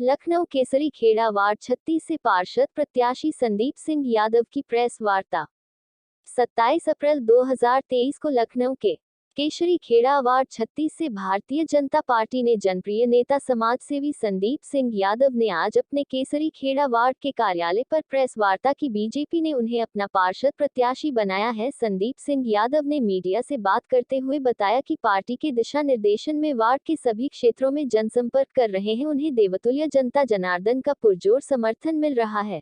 Lucknow Kesari Kheda ward 36 से पार्षद प्रत्याशी संदीप सिंह यादव की प्रेस वार्ता 27 अप्रैल 2023 को लखनऊ के केसरी खेड़ा वार्ड 36 से भारतीय जनता पार्टी ने जनप्रिय नेता समाजसेवी संदीप सिंह यादव ने आज अपने केसरी खेड़ा वार्ड के कार्यालय पर प्रेस वार्ता की। बीजेपी ने उन्हें अपना पार्षद प्रत्याशी बनाया है। संदीप सिंह यादव ने मीडिया से बात करते हुए बताया कि पार्टी के दिशा निर्देशन में वार्ड के सभी क्षेत्रों में जनसंपर्क कर रहे हैं। उन्हें देवतुल्य जनता जनार्दन का पुरजोर समर्थन मिल रहा है।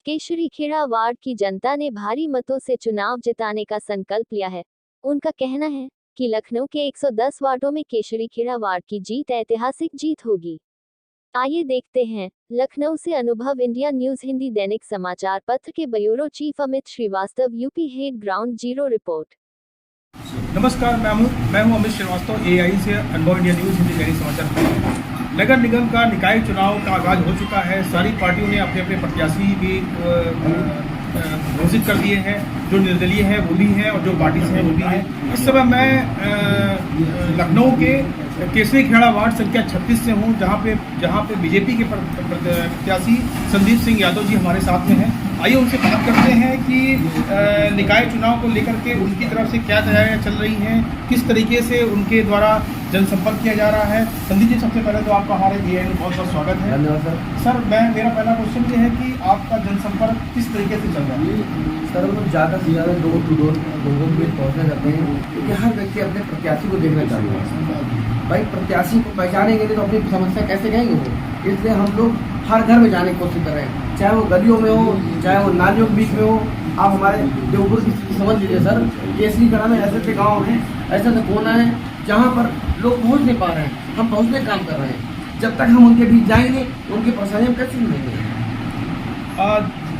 केसरी खेड़ा वार्ड की जनता ने भारी मतों से चुनाव जिताने का संकल्प लिया है। उनका कहना है कि लखनऊ के 110 वार्डों में केसरी खेड़ा वार्ड की जीत ऐतिहासिक जीत होगी। आइए देखते हैं। लखनऊ से अनुभव, इंडिया न्यूज हिंदी दैनिक समाचार पत्र के bureau chief Amit Srivastava, UP head ground zero report. नमस्कार, मैं हूं अमित श्रीवास्तव, एआई से अनुभव इंडिया न्यूज हिंदी दैनिक समाचार पत्र। नगर निगम का निकाय चुनाव का आगाज हो चुका है। सारी पार्टियों ने अपने अपने प्रत्याशी भी घोषित कर दिए हैं। जो निर्दलीय है वो भी है और जो पार्टी से है वो भी है। इस समय मैं लखनऊ के केसरी खेड़ा वार्ड संख्या 36 से हूँ, जहाँ पे बीजेपी के प्रत्याशी संदीप सिंह यादव जी हमारे साथ में हैं। आइए उनसे बात करते हैं कि निकाय चुनाव को लेकर के उनकी तरफ से क्या तैयारियां चल रही हैं, किस तरीके से उनके द्वारा जनसंपर्क किया जा रहा है। संदीप जी, सबसे पहले तो आपका हमारे एआई में बहुत बहुत स्वागत है। धन्यवाद सर। मेरा पहला क्वेश्चन ये है कि आपका जनसंपर्क किस तरीके से चल रहा है? सर, हम लोग ज़्यादा से ज़्यादा डोर टू डोर लोगों के बीच पहुँचना चाहते हैं, क्योंकि हर व्यक्ति अपने प्रत्याशी को देखना चाहता है। भाई, प्रत्याशी को पहचानेंगे नहीं तो अपनी समस्या कैसे कहेंगे वो। इसलिए हम लोग हर घर में जाने की कोशिश कर रहे हैं, चाहे वो गलियों में हो, चाहे वो नालियों के बीच में हो। आप हमारे देवपुर की समझ लीजिए सर, केसरी खेड़ा में ऐसे गाँव हैं, ऐसा कोना है जहाँ पर लोग पहुँच नहीं पा रहे हैं। हम पहुँचने का काम कर रहे हैं। जब तक हम उनके बीच जाएंगे, उनकी परेशानी हम कैसे सुनेंगे।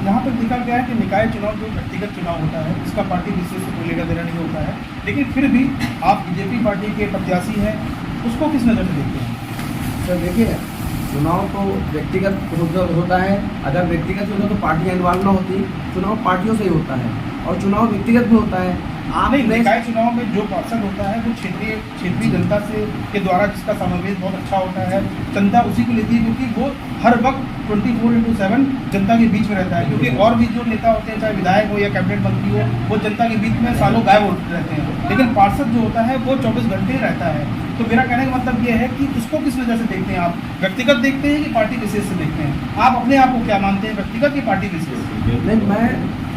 यहाँ पर देखा गया है कि निकाय चुनाव जो व्यक्तिगत चुनाव होता है, इसका पार्टी विशेष से कोई लेना देना नहीं होता है, लेकिन फिर भी आप बीजेपी पार्टी के प्रत्याशी हैं, उसको किस नज़र से देखते हैं? सर देखिए, चुनाव तो व्यक्तिगत होता है। अगर व्यक्तिगत होता तो पार्टियां इन्वॉल्व ना होती। चुनाव पार्टियों से ही होता है और चुनाव व्यक्तिगत भी होता है। निकाय चुनाव में जो पार्षद होता है वो क्षेत्रीय जनता के द्वारा, जिसका समावेश बहुत अच्छा होता है, जनता उसी को लेती है, क्योंकि वो हर वक्त 24/7 जनता के बीच में रहता है। क्योंकि और भी जो नेता होते हैं, चाहे विधायक हो या कैबिनेट मंत्री हो, वो जनता के बीच में सालों गायब रहते हैं, लेकिन पार्षद जो होता है वो 24 घंटे रहता है। तो मेरा कहने का मतलब ये है कि उसको किस वजह से देखते हैं आप? व्यक्तिगत देखते हैं कि पार्टी विशेष से देखते हैं? आप अपने आप को क्या मानते हैं, व्यक्तिगत की पार्टी विशेष? नहीं, मैं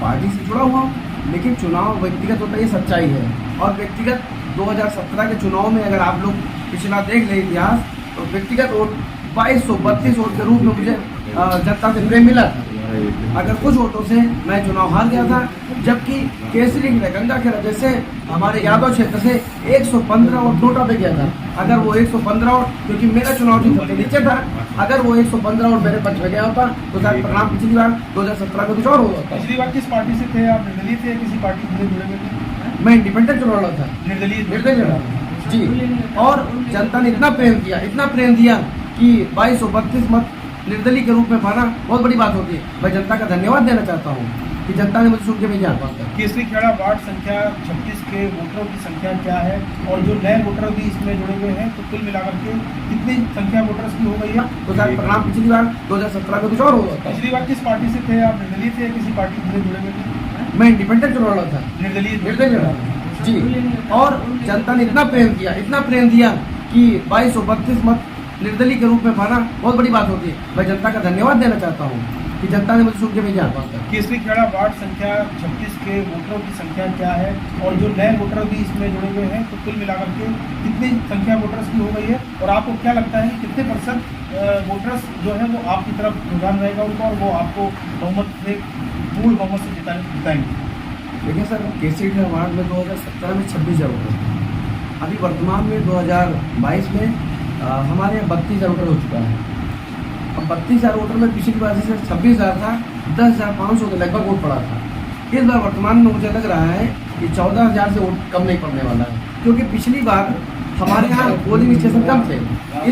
पार्टी से जुड़ा हुआ हूँ, लेकिन चुनाव व्यक्तिगत होता है, ये सच्चाई है। और व्यक्तिगत 2017 के चुनाव में अगर आप लोग पिछला देख लें इतिहास, तो व्यक्तिगत वोट 2232 वोट के रूप में मुझे जनता से प्रेम मिला था। अगर कुछ वोटों से मैं चुनाव हार गया था, जबकि केसरी खेड़ा, गंगा खेड़ा जैसे हमारे यादव क्षेत्र से 115 वोट नोटा पे गया था। अगर वो 115 वोट, क्योंकि मेरा चुनाव जी सबसे नीचे था, अगर वो 115 वोट मेरे पक्ष में गया होता तो शायद परिणाम पिछली बार 2017 में कुछ और हुआ था। पिछली बार किस पार्टी से थे आप? निर्दलीय थे, किसी पार्टी से जुड़े हुए थे? मैं इंडिपेंडेंट चुनाव लड़ा था। निर्दलीय जी। और जनता ने इतना प्रेम दिया कि 2232 मत निर्दलीय के रूप में पाना बहुत बड़ी बात होती है। मैं जनता का धन्यवाद देना चाहता हूँ कि जनता ने मुझे सुन के भेजा। केसरी खेड़ा वार्ड संख्या 36 के वोटरों की संख्या क्या है, और जो नए वोटर भी इसमें जुड़े हुए हैं, तो कुल मिलाकर के कितनी संख्या वोटर्स की हो गई है? तो शायद परिणाम पिछली बार 2017 में कुछ और हुआ था। पिछली बार किस पार्टी से थे आप? निर्दलीय थे, किसी पार्टी से जुड़े हुए थे? मैं इंडिपेंडेंट चुनाव लड़ा था। निर्दलीय जी। और जनता ने इतना प्रेम दिया कि 2232 मत निर्दलीय के रूप में पाना बहुत बड़ी बात होती है। मैं जनता का धन्यवाद देना चाहता हूँ कि जनता ने मुझे सुन के भेजा। केसरी खेड़ा वार्ड संख्या 36 के वोटरों की संख्या क्या है, और जो नए वोटर भी इसमें जुड़े हुए हैं, तो कुल मिलाकर के कितनी संख्या वोटर्स की हो गई है? और आपको क्या लगता है कि कितने % वोटर्स जो है वो आपकी तरफ रुझान रहेगा उनका, और वो आपको पूर्ण बहुमत से जिताएंगे? देखिए सर, केसरी खेड़ा वार्ड में 2017 में 26,000 वोटर, अभी वर्तमान में 2022 में हमारे यहाँ 32,000 वोटर हो चुका है। अब 32,000 वोटर में पिछली बार जैसे 26,000 था, 10,500 के लगभग वोट पड़ा था। इस बार वर्तमान में मुझे लग रहा है कि 14,000 से वोट कम नहीं पड़ने वाला है, क्योंकि पिछली बार हमारे यहाँ पोलिंग स्टेशन कम थे,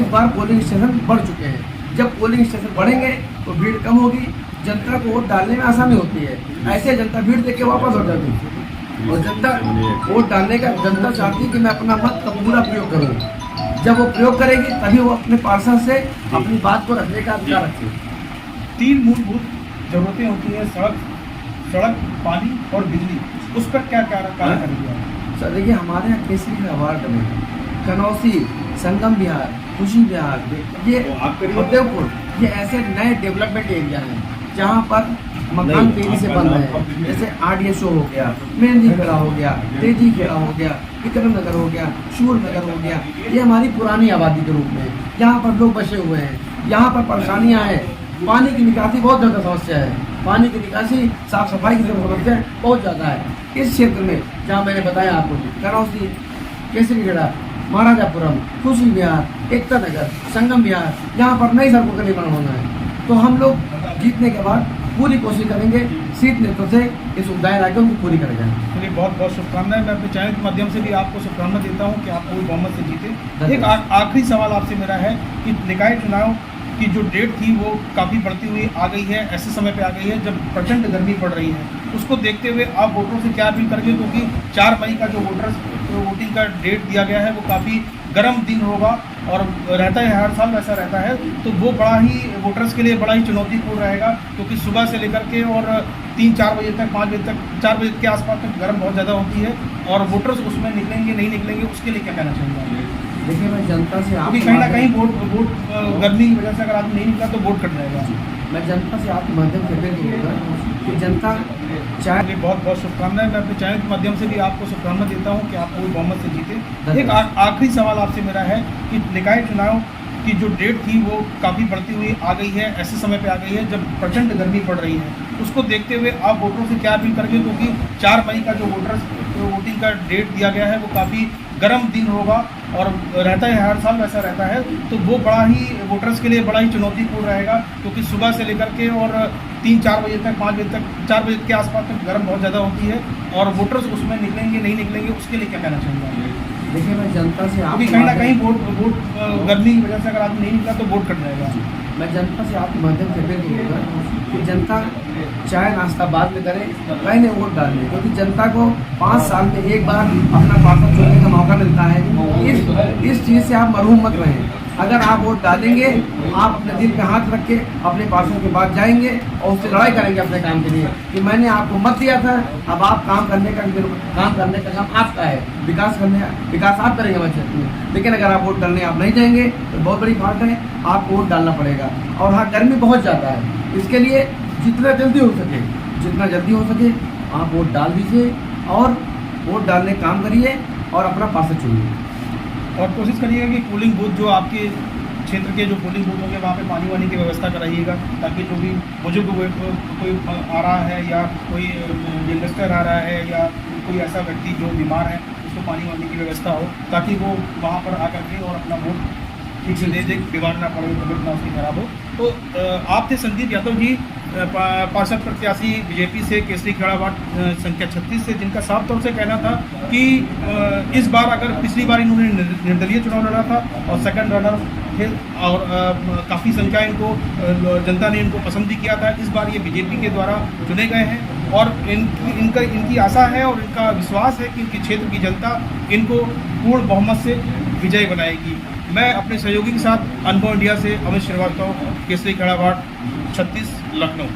इस बार पोलिंग स्टेशन बढ़ चुके हैं। जब पोलिंग स्टेशन बढ़ेंगे तो भीड़ कम होगी, जनता को वोट डालने में आसानी होती है। ऐसे जनता भीड़ देख के वापस हो जाती है, और जनता वोट डालने का जनता चाहती है कि मैं अपना मत का पूरा प्रयोग करूँ। जब वो प्रयोग करेगी तभी वो अपने पार्षद से अपनी बात को रखने का अधिकार रखेगी। 3 मूलभूत जरूरतें होती हैं, सड़क, पानी और बिजली। उस पर क्या कार्य करेंगे आप? सर देखिए, हमारे यहाँ केसरी वार्ड में कनौसी, संगम विहार, खुशी विहार, ये उदयपुर, ये ऐसे नए डेवलपमेंट एरिया हैं जहाँ पर मकान तेजी से बन रहे हैं। जैसे RDSO हो गया, मेहंदी खेड़ा हो गया, तेजी खेड़ा हो गया, विक्रम नगर हो गया, शूर नगर हो गया। ये हमारी पुरानी आबादी के रूप में यहाँ पर लोग बसे हुए हैं। यहाँ पर परेशानियाँ हैं, पानी की निकासी बहुत ज़्यादा समस्या है। पानी की निकासी, साफ सफाई की समस्या बहुत ज़्यादा है इस क्षेत्र में। जहाँ मैंने बताया आपको, कनौसी, केसरी खेड़ा, महाराजापुरम, खुशी विहार, एकता नगर, संगम विहार, यहाँ पर नई सड़कों का निर्माण होना है। तो हम लोग जीतने के बाद पूरी कोशिश करेंगे सीट नेतृत्व से इस उपदाय राज्यों को पूरी करेंगे। चलिए, बहुत बहुत शुभकामनाएं। मैं अपने चैनल के माध्यम से भी आपको शुभकामना देता हूं कि आप पूरी बहुमत से जीते। एक आखिरी सवाल आपसे मेरा है कि निकाय चुनाव की जो डेट थी वो काफ़ी बढ़ती हुई आ गई है, ऐसे समय पे आ गई है जब प्रचंड गर्मी पड़ रही है। उसको देखते हुए आप वोटरों से क्या अपील करेंगे, क्योंकि 4 मई का जो वोटिंग का डेट दिया गया है वो काफ़ी गर्म दिन होगा और रहता है, हर साल वैसा रहता है। तो वो बड़ा ही वोटर्स के लिए बड़ा ही चुनौतीपूर्ण रहेगा, क्योंकि सुबह से लेकर के और 3-4 बजे तक, 5 बजे तक, 4 बजे के आसपास तक गर्म बहुत ज़्यादा होती है और वोटर्स उसमें निकलेंगे नहीं निकलेंगे, उसके लिए क्या कहना चाहेंगे? देखिए, मैं जनता से क्योंकि कहीं ना कहीं वोट गर्मी की वजह से अगर आदमी नहीं निकला तो वोट कट जाएगा। मैं जनता से आपके माध्यम से अपील करूँगा कि जनता चाहे। बहुत बहुत शुभकामनाएं। मैं अपने चैनल के माध्यम से भी आपको शुभकामना देता हूं कि आप पूरी बहुमत से जीते। एक आखिरी सवाल आपसे मेरा है कि निकाय चुनाव की जो डेट थी वो काफ़ी बढ़ती हुई आ गई है, ऐसे समय पे आ गई है जब प्रचंड गर्मी पड़ रही है। उसको देखते हुए आप वोटरों से क्या अपील करेंगे, क्योंकि 4 मई का जो वोटिंग का डेट दिया गया है वो काफ़ी गर्म दिन होगा और रहता है, हर साल वैसा रहता है। तो वो बड़ा ही वोटर्स के लिए बड़ा ही चुनौतीपूर्ण रहेगा, क्योंकि सुबह से लेकर के और 3-4 बजे तक, 5 बजे तक, 4 बजे के आसपास तक गर्म बहुत ज़्यादा होती है और वोटर्स उसमें निकलेंगे नहीं निकलेंगे, उसके लिए क्या कहना चाहेंगे? देखिए, मैं जनता से क्योंकि कहीं ना कहीं वोट गर्मी की वजह से अगर आदमी नहीं निकला तो वोट कट जाएगा। मैं जनता से आपके माध्यम से अपील करूँगा कि जनता चाय नाश्ता बाद में करें, पहले वोट डालें, क्योंकि जनता को 5 साल में एक बार अपना पार्षद चुनने का मौका मिलता है। इस चीज़ से आप महरूम मत रहें। अगर आप वोट डालेंगे, आप अपने दिल पे हाथ रख के अपने पार्षद के पास जाएंगे और उससे लड़ाई करेंगे अपने काम के लिए कि मैंने आपको मत दिया था, अब आप काम करने का काम आपका है, विकास आप करेंगे हमारे क्षेत्र में। लेकिन अगर आप वोट डालने आप नहीं जाएंगे तो बहुत बड़ी बात है, आपको वोट डालना पड़ेगा। और हाँ, गर्मी बहुत ज़्यादा है, इसके लिए जितना जल्दी हो सके आप वोट डाल दीजिए और वोट डालने का काम करिए और अपना पार्षद चुनिए। और कोशिश करिएगा कि पोलिंग बूथ जो आपके क्षेत्र के जो पोलिंग बूथ होंगे वहाँ पे पानी वानी की व्यवस्था कराइएगा, ताकि जो भी बुजुर्ग कोई आ रहा है या कोई यंगस्टर आ रहा है या कोई ऐसा व्यक्ति जो बीमार है उसको पानी वानी की व्यवस्था हो, ताकि वो वहाँ पर आकर के और अपना वोट ठीक से दे दे, बीमार ना पड़े, तबियत ना उसकी खराब हो। तो आप थे संदीप यादव जी, पार्षद प्रत्याशी बीजेपी से केसरी खेड़ा वार्ड संख्या 36 से, जिनका साफ तौर से कहना था कि इस बार, अगर पिछली बार इन्होंने निर्दलीय चुनाव लड़ा था और सेकंड रनर थे और काफ़ी संख्या इनको जनता ने इनको पसंद भी किया था, इस बार ये बीजेपी के द्वारा चुने गए हैं और इनकी आशा है और इनका विश्वास है कि इनके क्षेत्र की जनता इनको पूर्ण बहुमत से विजयी बनाएगी। मैं अपने सहयोगी के साथ अनुभव इंडिया से अमित श्रीवास्तव, केसरी खेड़ा वार्ड 36, लखनऊ।